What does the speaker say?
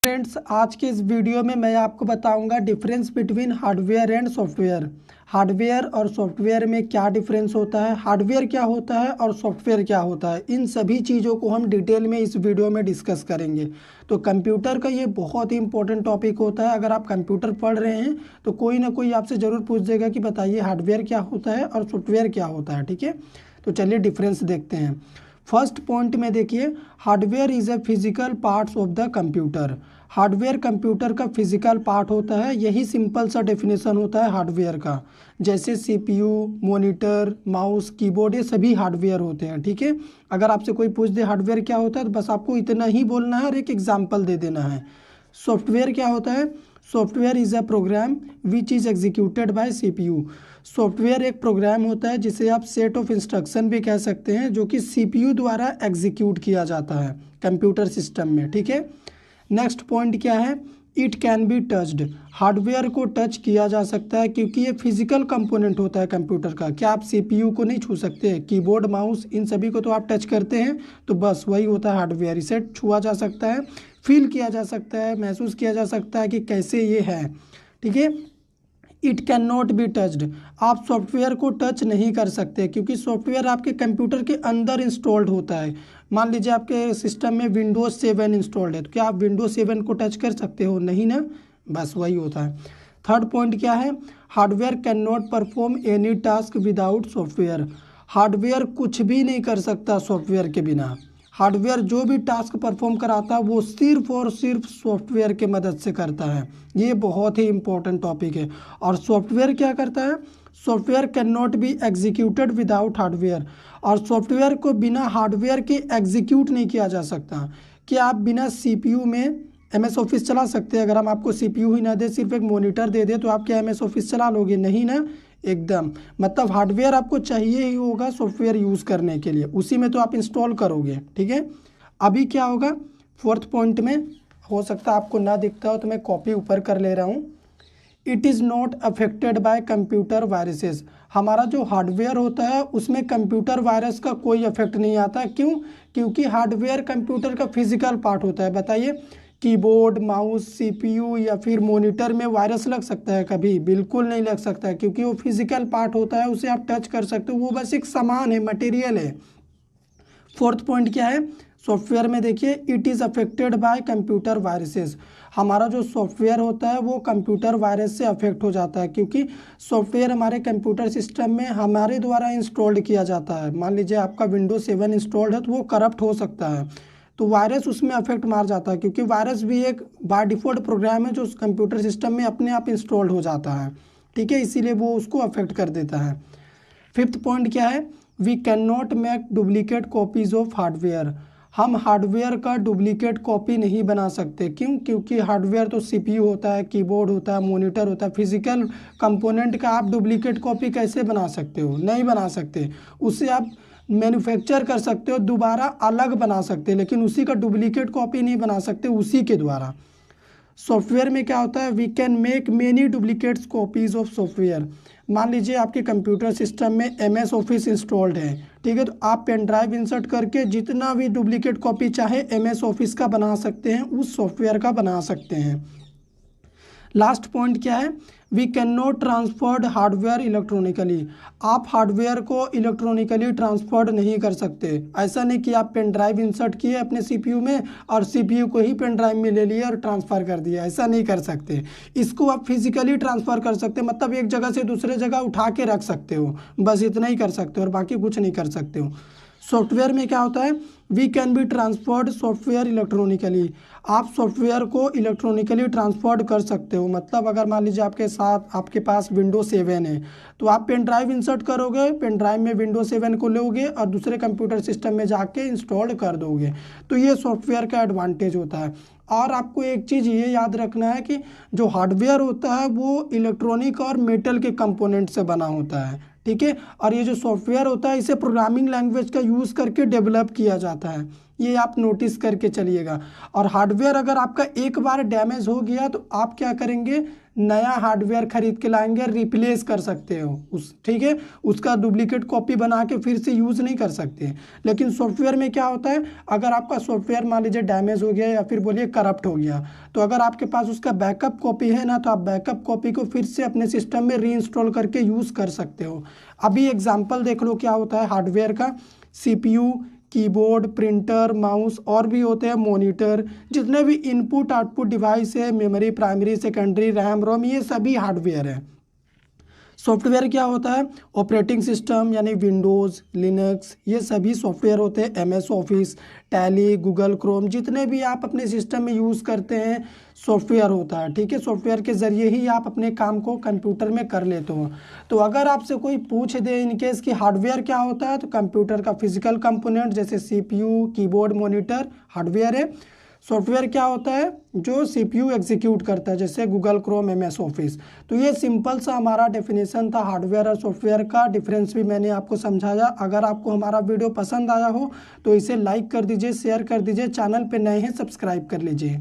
Friends, आज के इस वीडियो में मैं आपको बताऊंगा difference between hardware and software. Hardware और सॉफ्टवेयर में क्या डिफरेंस होता है, हार्डवेयर क्या होता है और सॉफ्टवेयर क्या होता है, इन सभी चीज़ों को हम डिटेल में इस वीडियो में डिस्कस करेंगे। तो कंप्यूटर का ये बहुत ही इंपॉर्टेंट टॉपिक होता है। अगर आप कंप्यूटर पढ़ रहे हैं तो कोई ना कोई आपसे ज़रूर पूछ देगा कि बताइए हार्डवेयर क्या होता है और सॉफ्टवेयर क्या होता है। ठीक है, तो चलिए डिफरेंस देखते हैं। फर्स्ट पॉइंट में देखिए, hardware is a physical parts of the computer. Hardware computer का फिजिकल पार्ट होता है, यही सिंपल सा डेफिनेशन होता है हार्डवेयर का। जैसे सीपीयू, मॉनिटर, माउस, कीबोर्ड, ये सभी हार्डवेयर होते हैं। ठीक है, अगर आपसे कोई पूछ दे हार्डवेयर क्या होता है तो बस आपको इतना ही बोलना है और एक एग्जाम्पल दे देना है। सॉफ्टवेयर क्या होता है? Software is a program which is executed by CPU. Software एक प्रोग्राम होता है जिसे आप सेट ऑफ इंस्ट्रक्शन भी कह सकते हैं, जो कि सीपीयू द्वारा एग्जीक्यूट किया जाता है कंप्यूटर सिस्टम में। ठीक है, नेक्स्ट पॉइंट क्या है? It can be touched. Hardware को टच किया जा सकता है क्योंकि ये फिजिकल कंपोनेंट होता है कंप्यूटर का। क्या आप सीपीयू को नहीं छू सकते? कीबोर्ड, माउस, इन सभी को तो आप टच करते हैं, तो बस वही होता है हार्डवेयर। इसे छुआ जा सकता है, फील किया जा सकता है, महसूस किया जा सकता है कि कैसे ये है। ठीक है, it can not be touched. आप सॉफ्टवेयर को टच नहीं कर सकते क्योंकि सॉफ्टवेयर आपके कंप्यूटर के अंदर इंस्टॉल्ड होता है। मान लीजिए आपके सिस्टम में विंडोज़ 7 इंस्टॉल्ड है, तो क्या आप विंडोज़ 7 को टच कर सकते हो? नहीं ना, बस वही होता है। थर्ड पॉइंट क्या है? Hardware can not perform any task without software. Hardware कुछ भी नहीं कर सकता सॉफ्टवेयर के बिना। हार्डवेयर जो भी टास्क परफॉर्म कराता है वो सिर्फ और सिर्फ सॉफ्टवेयर के मदद से करता है। ये बहुत ही इंपॉर्टेंट टॉपिक है। और सॉफ्टवेयर क्या करता है? Software can not be executed without hardware. और सॉफ्टवेयर को बिना हार्डवेयर के एग्जीक्यूट नहीं किया जा सकता। क्या आप बिना सीपीयू में एमएस ऑफिस चला सकते हैं? अगर हम आपको सीपीयू ही ना दे, सिर्फ एक मॉनिटर दे दे, तो आप क्या एमएस ऑफिस चला लोगे? नहीं ना, एकदम। मतलब हार्डवेयर आपको चाहिए ही होगा सॉफ्टवेयर यूज़ करने के लिए, उसी में तो आप इंस्टॉल करोगे। ठीक है, अभी क्या होगा फोर्थ पॉइंट में? हो सकता है आपको ना दिखता हो तो मैं कॉपी ऊपर कर ले रहा हूँ। It is not affected by computer viruses. हमारा जो हार्डवेयर होता है उसमें कंप्यूटर वायरस का कोई इफेक्ट नहीं आता। क्यों? क्योंकि हार्डवेयर कंप्यूटर का फिजिकल पार्ट होता है। बताइए, कीबोर्ड, माउस, सीपीयू या फिर मॉनिटर में वायरस लग सकता है कभी? बिल्कुल नहीं लग सकता है, क्योंकि वो फिजिकल पार्ट होता है, उसे आप टच कर सकते हो, वो बस एक सामान है, मटेरियल है। फोर्थ पॉइंट क्या है? सॉफ्टवेयर में देखिए, it is affected by computer viruses. हमारा जो सॉफ्टवेयर होता है वो कंप्यूटर वायरस से अफेक्ट हो जाता है, क्योंकि सॉफ्टवेयर हमारे कंप्यूटर सिस्टम में हमारे द्वारा इंस्टॉल्ड किया जाता है। मान लीजिए आपका विंडोज 7 इंस्टॉल्ड है तो वो करप्ट हो सकता है, तो वायरस उसमें अफेक्ट मार जाता है, क्योंकि वायरस भी एक बाय डिफ़ॉल्ट प्रोग्राम है जो कंप्यूटर सिस्टम में अपने आप इंस्टॉल्ड हो जाता है। ठीक है, इसीलिए वो उसको अफेक्ट कर देता है। फिफ्थ पॉइंट क्या है? We can not make duplicate copies of hardware. हम हार्डवेयर का डुप्लीकेट कॉपी नहीं बना सकते। क्यों? क्योंकि हार्डवेयर तो सीपीयू होता है, कीबोर्ड होता है, मॉनिटर होता है, फिजिकल कंपोनेंट का आप डुप्लीकेट कॉपी कैसे बना सकते हो? नहीं बना सकते। उससे आप मैन्युफैक्चर कर सकते हो, दोबारा अलग बना सकते, लेकिन उसी का डुप्लीकेट कॉपी नहीं बना सकते उसी के द्वारा। सॉफ्टवेयर में क्या होता है? We can make many duplicates copies of software. मान लीजिए आपके कंप्यूटर सिस्टम में एमएस ऑफिस इंस्टॉल्ड है, ठीक है, तो आप पेन ड्राइव इंसर्ट करके जितना भी डुप्लीकेट कॉपी चाहे एमएस ऑफिस का बना सकते हैं, उस सॉफ्टवेयर का बना सकते हैं। लास्ट पॉइंट क्या है? We can not transferred hardware electronically. आप हार्डवेयर को इलेक्ट्रॉनिकली ट्रांसफर्ड नहीं कर सकते। ऐसा नहीं कि आप पेन ड्राइव इंसर्ट किए अपने सीपीयू में और सीपीयू को ही पेन ड्राइव में ले लिए और ट्रांसफ़र कर दिया, ऐसा नहीं कर सकते। इसको आप फिजिकली ट्रांसफ़र कर सकते, मतलब एक जगह से दूसरे जगह उठा के रख सकते हो, बस इतना ही कर सकते हो और बाकी कुछ नहीं कर सकते हो। सॉफ्टवेयर में क्या होता है? We can be transferred software electronically. आप सॉफ्टवेयर को इलेक्ट्रॉनिकली ट्रांसफर्ड कर सकते हो। मतलब अगर मान लीजिए आपके पास विंडो 7 है, तो आप पेन ड्राइव इंसर्ट करोगे, पेन ड्राइव में विंडो 7 को लोगे और दूसरे कंप्यूटर सिस्टम में जाके इंस्टॉल कर दोगे। तो ये सॉफ्टवेयर का एडवांटेज होता है। और आपको एक चीज़ ये याद रखना है कि जो हार्डवेयर होता है वो इलेक्ट्रॉनिक और मेटल के कंपोनेंट से बना होता है। ठीक है, और ये जो सॉफ्टवेयर होता है इसे प्रोग्रामिंग लैंग्वेज का यूज़ करके डेवलप किया जाता है। ये आप नोटिस करके चलिएगा। और हार्डवेयर अगर आपका एक बार डैमेज हो गया तो आप क्या करेंगे, नया हार्डवेयर खरीद के लाएंगे, रिप्लेस कर सकते हो उस, ठीक है, उसका डुप्लीकेट कॉपी बना के फिर से यूज़ नहीं कर सकते। लेकिन सॉफ्टवेयर में क्या होता है, अगर आपका सॉफ्टवेयर मान लीजिए डैमेज हो गया या फिर बोलिए करप्ट हो गया, तो अगर आपके पास उसका बैकअप कॉपी है ना, तो आप बैकअप कॉपी को फिर से अपने सिस्टम में रीइंस्टॉल करके यूज़ कर सकते हो। अभी एग्जाम्पल देख लो क्या होता है हार्डवेयर का, CPU, कीबोर्ड, प्रिंटर, माउस और भी होते हैं मॉनिटर, जितने भी इनपुट आउटपुट डिवाइस है, मेमोरी, प्राइमरी, सेकेंडरी, रैम, रोम, ये सभी हार्डवेयर है। सॉफ्टवेयर क्या होता है, ऑपरेटिंग सिस्टम यानी विंडोज़, लिनक्स, ये सभी सॉफ्टवेयर होते हैं। MS office, tally, Google Chrome, जितने भी आप अपने सिस्टम में यूज़ करते हैं सॉफ्टवेयर होता है, ठीक है। सॉफ्टवेयर के ज़रिए ही आप अपने काम को कंप्यूटर में कर लेते हो। तो अगर आपसे कोई पूछ दे इनकेस कि हार्डवेयर क्या होता है, तो कंप्यूटर का फिजिकल कंपोनेंट जैसे CPU, कीबोर्ड, मॉनिटर हार्डवेयर है। सॉफ्टवेयर क्या होता है, जो CPU एग्जीक्यूट करता है, जैसे गूगल क्रोम, MS ऑफिस। तो ये सिंपल सा हमारा डेफिनेशन था हार्डवेयर और सॉफ्टवेयर का, डिफरेंस भी मैंने आपको समझाया। अगर आपको हमारा वीडियो पसंद आया हो तो इसे लाइक कर दीजिए, शेयर कर दीजिए, चैनल पे नए हैं सब्सक्राइब कर लीजिए।